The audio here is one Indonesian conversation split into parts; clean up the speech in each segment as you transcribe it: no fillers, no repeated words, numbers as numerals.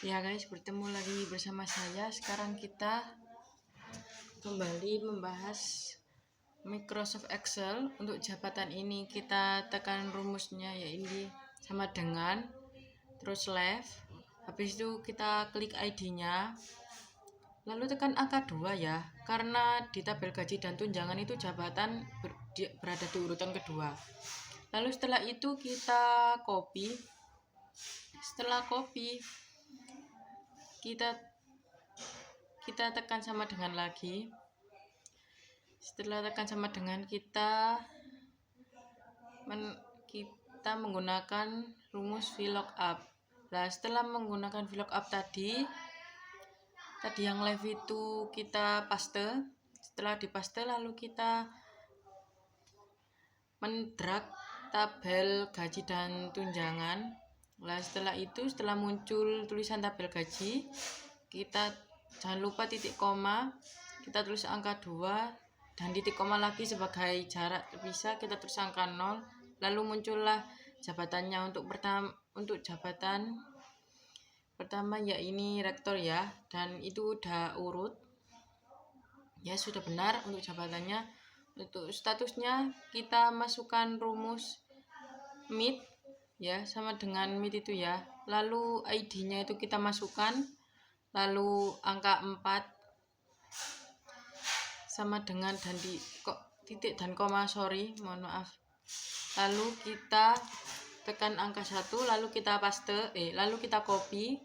Ya guys, bertemu lagi bersama saya. Sekarang kita kembali membahas Microsoft Excel. Untuk jabatan ini kita tekan rumusnya, yaitu sama dengan, terus left. Habis itu kita klik ID-nya, lalu tekan angka 2 ya, karena di tabel gaji dan tunjangan itu jabatan berada di urutan kedua. Lalu setelah itu kita copy. Setelah copy, kita tekan sama dengan lagi. Setelah tekan sama dengan, kita menggunakan rumus VLOOKUP. Nah, setelah menggunakan VLOOKUP tadi yang left itu kita paste. Setelah dipaste, lalu kita mendrag tabel gaji dan tunjangan. Nah, setelah itu, setelah muncul tulisan tabel gaji, kita jangan lupa titik koma, kita tulis angka 2 dan titik koma lagi sebagai jarak terpisah, kita tulis angka 0. Lalu muncullah jabatannya. Untuk jabatan pertama ya ini rektor ya, dan itu udah urut ya, sudah benar untuk jabatannya. Untuk statusnya kita masukkan rumus meet ya, sama dengan meet itu ya. Lalu ID-nya itu kita masukkan, lalu angka 4 sama dengan titik dan koma, mohon maaf. Lalu kita tekan angka 1, lalu kita paste, lalu kita copy.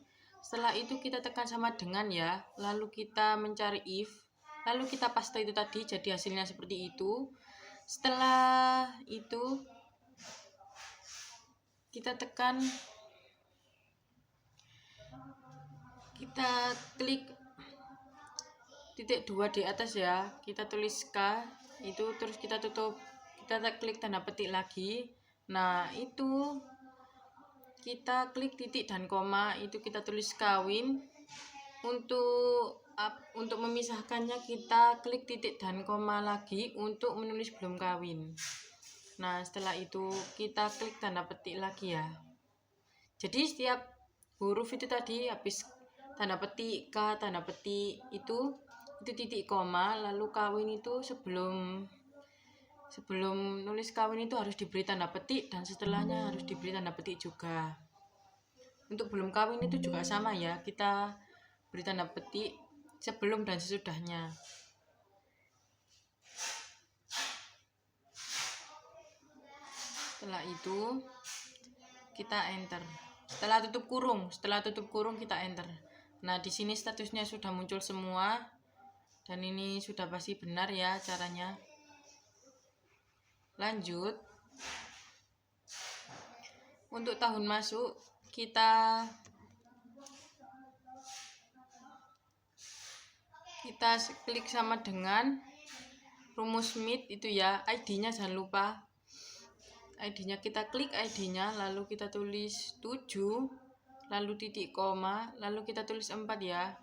Setelah itu kita tekan sama dengan ya, lalu kita mencari if, lalu kita paste itu tadi, jadi hasilnya seperti itu. Setelah itu kita klik titik 2 di atas ya, kita tulis K itu, terus kita tutup, kita klik tanda petik lagi. Nah, itu kita klik titik dan koma, itu kita tulis kawin. Untuk memisahkannya kita klik titik dan koma lagi untuk menulis belum kawin. Nah, setelah itu kita klik tanda petik lagi ya. Jadi setiap huruf itu tadi habis tanda petik K, tanda petik itu titik koma, lalu kawin itu sebelum nulis kawin itu harus diberi tanda petik, dan setelahnya harus diberi tanda petik juga. Untuk belum kawin itu juga sama ya, kita beri tanda petik sebelum dan sesudahnya. Setelah itu kita enter. Setelah tutup kurung kita enter. Nah, di sini statusnya sudah muncul semua, dan ini sudah pasti benar ya caranya. Lanjut, untuk tahun masuk kita klik sama dengan rumus meet itu ya. ID-nya jangan lupa, ID-nya kita klik ID-nya, lalu kita tulis 7, lalu titik koma, lalu kita tulis 4 ya,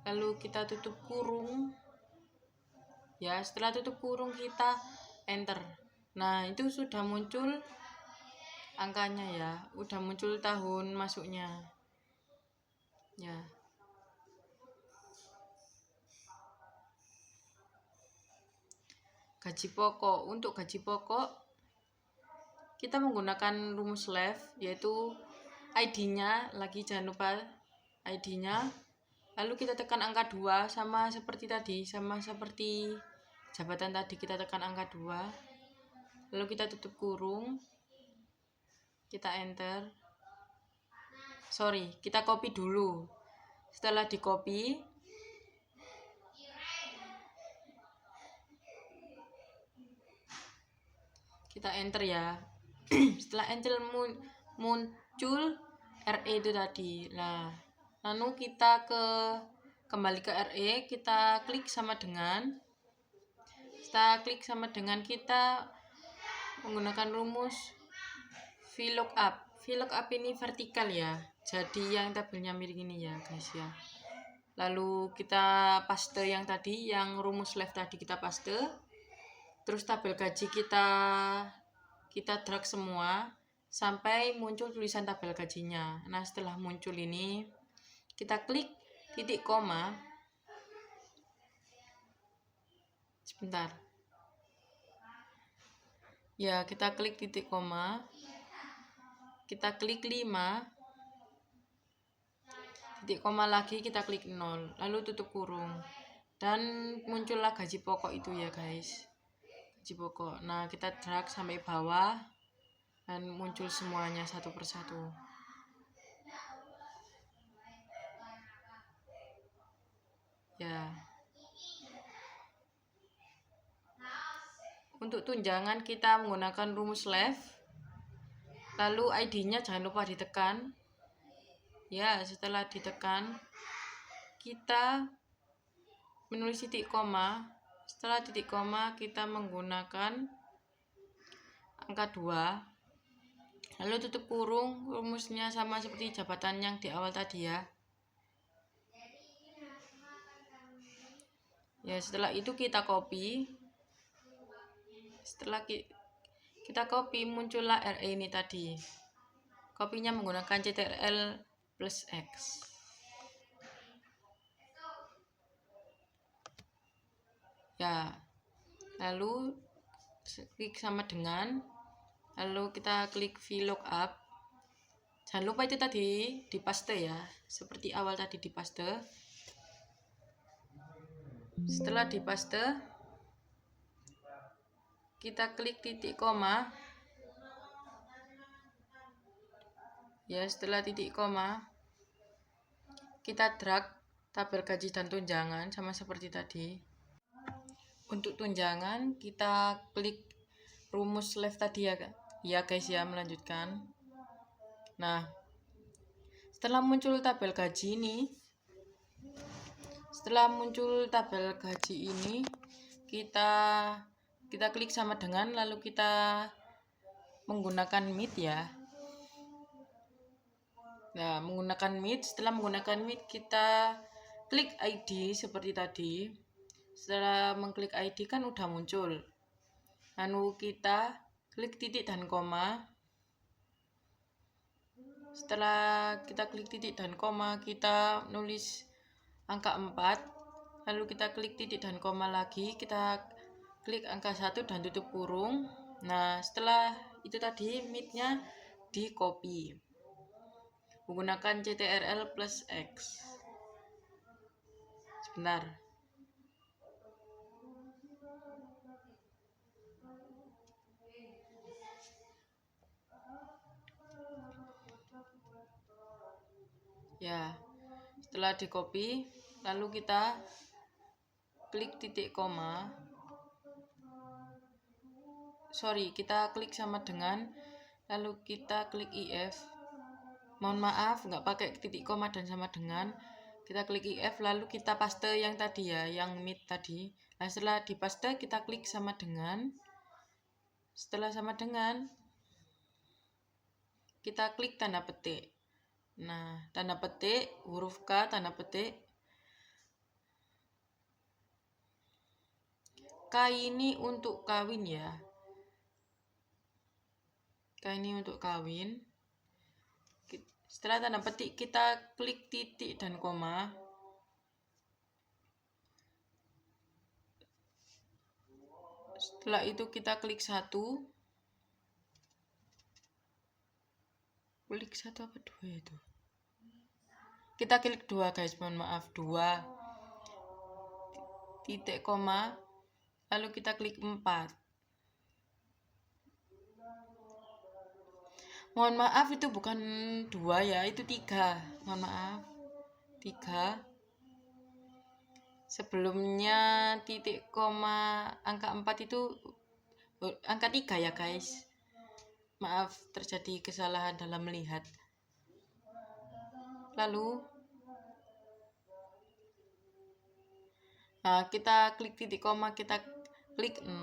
lalu kita tutup kurung ya. Setelah tutup kurung kita enter. Nah, itu sudah muncul angkanya ya, udah muncul tahun masuknya ya. Gaji pokok, untuk gaji pokok kita menggunakan rumus left, yaitu ID-nya lagi, jangan lupa ID-nya. Lalu kita tekan angka 2, sama seperti tadi, sama seperti jabatan tadi, kita tekan angka 2, lalu kita tutup kurung, kita enter. Kita copy dulu. Setelah di copy, kita enter ya. Setelah enter muncul RE itu tadi. Nah, lalu kita kembali ke RE, kita klik sama dengan. Setelah klik sama dengan, kita menggunakan rumus VLOOKUP. VLOOKUP ini vertikal ya, jadi yang tabelnya mirip ini ya guys ya. Lalu kita paste yang tadi, yang rumus left tadi kita paste. Terus tabel gaji kita drag semua. sampai muncul tulisan tabel gajinya. Nah, setelah muncul ini kita klik titik koma. Sebentar. Ya, kita klik titik koma. Kita klik 5. Titik koma lagi, kita klik 0. Lalu tutup kurung. Dan muncullah gaji pokok itu ya, guys. Gaji pokok. Nah, kita drag sampai bawah dan muncul semuanya satu persatu. Ya. Untuk tunjangan kita menggunakan rumus left. Lalu ID-nya jangan lupa ditekan. Ya, setelah ditekan kita menulis titik koma. Setelah titik koma kita menggunakan angka 2. Lalu tutup kurung, rumusnya sama seperti jabatan yang di awal tadi ya. Ya, setelah itu kita copy. Setelah kita copy, muncullah RE ini tadi. Kopinya menggunakan CTRL plus X. Ya, lalu klik sama dengan, lalu kita klik VLOOKUP. Jangan lupa itu tadi dipaste ya, seperti awal tadi dipaste. Setelah dipaste, kita klik titik koma. Ya, setelah titik koma, kita drag tabel gaji dan tunjangan sama seperti tadi. Untuk tunjangan kita klik rumus left tadi ya guys ya, melanjutkan. Nah, setelah muncul tabel gaji ini, kita klik sama dengan, lalu kita menggunakan meet ya. Nah, menggunakan meet. Setelah menggunakan meet kita klik ID seperti tadi. Setelah mengklik ID kan udah muncul. Lalu kita klik titik dan koma. Setelah kita klik titik dan koma, kita nulis angka 4. Lalu kita klik titik dan koma lagi, kita klik angka 1 dan tutup kurung. Nah, setelah itu tadi meet-nya di copy menggunakan CTRL plus X. Sebentar. Ya, setelah di copy, lalu kita klik titik koma. Kita klik sama dengan, lalu kita klik IF. Mohon maaf, nggak pakai titik koma dan sama dengan. Kita klik IF, lalu kita paste yang tadi ya, yang meet tadi. Nah, setelah dipaste kita klik sama dengan. Setelah sama dengan, kita klik tanda petik. Nah, tanda petik, huruf K, tanda petik. K ini untuk kawin ya. K ini untuk kawin. Setelah tanda petik kita klik titik dan koma. Setelah itu kita klik 1. Klik 1 apa 2 itu? Kita klik 2 guys, mohon maaf, 2 titik koma, lalu kita klik 4. Mohon maaf, itu bukan 2 ya, itu 3. Mohon maaf, 3. Sebelumnya titik koma angka 4 itu angka 3 ya guys. Maaf, terjadi kesalahan dalam melihat. Lalu kita klik titik koma, kita klik 0.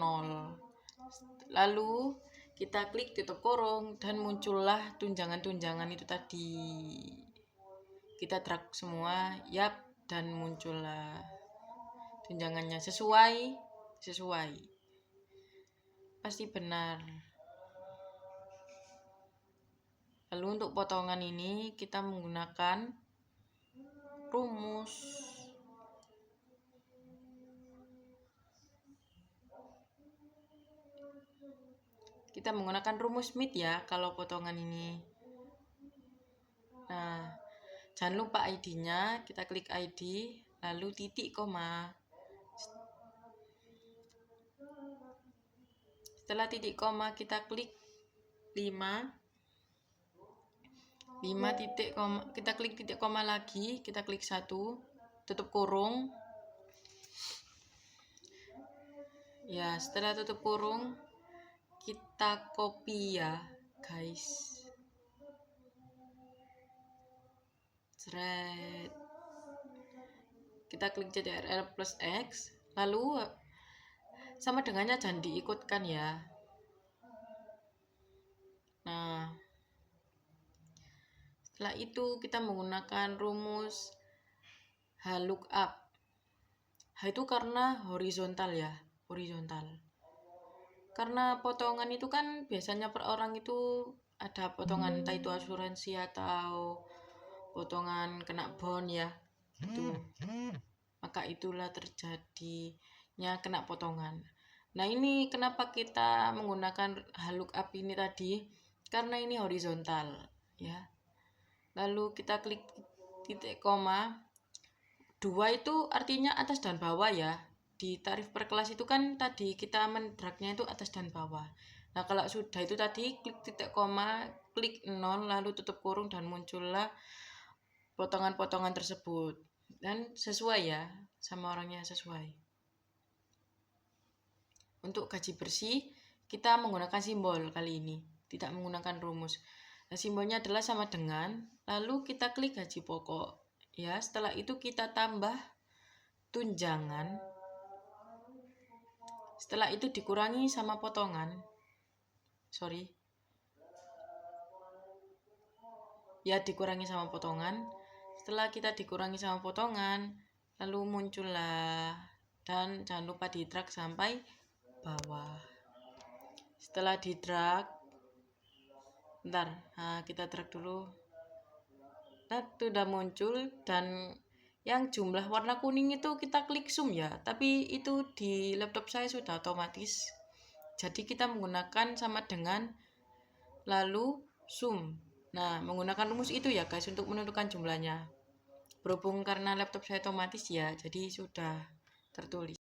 Lalu kita klik tutup kurung dan muncullah tunjangan-tunjangan itu tadi. Kita drag semua, yap, dan muncullah tunjangannya sesuai. Pasti benar. Lalu untuk potongan ini kita menggunakan rumus. Kita menggunakan rumus Smith ya kalau potongan ini. Nah, jangan lupa ID-nya, kita klik ID, lalu titik koma. Setelah titik koma kita klik 5 titik koma, kita klik titik koma lagi, kita klik 1, tutup kurung. Ya, setelah tutup kurung kita copy ya guys. Thread. Kita klik CTRL plus X, lalu sama dengannya jangan diikutkan ya. Nah, setelah itu kita menggunakan rumus HLOOKUP. H itu karena horizontal ya, horizontal. Karena potongan itu kan biasanya per orang itu ada potongan entah itu asuransi atau potongan kena bond ya, itu. Maka itulah terjadinya kena potongan. Nah, ini kenapa kita menggunakan HLOOKUP ini tadi? Karena ini horizontal ya. Lalu kita klik titik koma. 2 itu artinya atas dan bawah ya. Di tarif per kelas itu kan tadi kita mendragnya itu atas dan bawah. Nah, kalau sudah itu tadi klik titik koma, klik 0, lalu tutup kurung dan muncullah potongan-potongan tersebut. Dan sesuai ya, sama orangnya sesuai. Untuk gaji bersih, kita menggunakan simbol kali ini, tidak menggunakan rumus. Nah, simbolnya adalah sama dengan, lalu kita klik gaji pokok. Ya, setelah itu kita tambah tunjangan. Setelah itu dikurangi sama potongan. Ya, dikurangi sama potongan. Setelah kita dikurangi sama potongan, lalu muncullah, dan jangan lupa di drag sampai bawah. Setelah di drag, bentar, nah kita drag dulu. Nah, itu udah muncul, dan yang jumlah warna kuning itu kita klik zoom ya, tapi itu di laptop saya sudah otomatis. Jadi kita menggunakan sama dengan lalu zoom. Nah, menggunakan rumus itu ya guys untuk menentukan jumlahnya. Berhubung karena laptop saya otomatis ya, jadi sudah tertulis.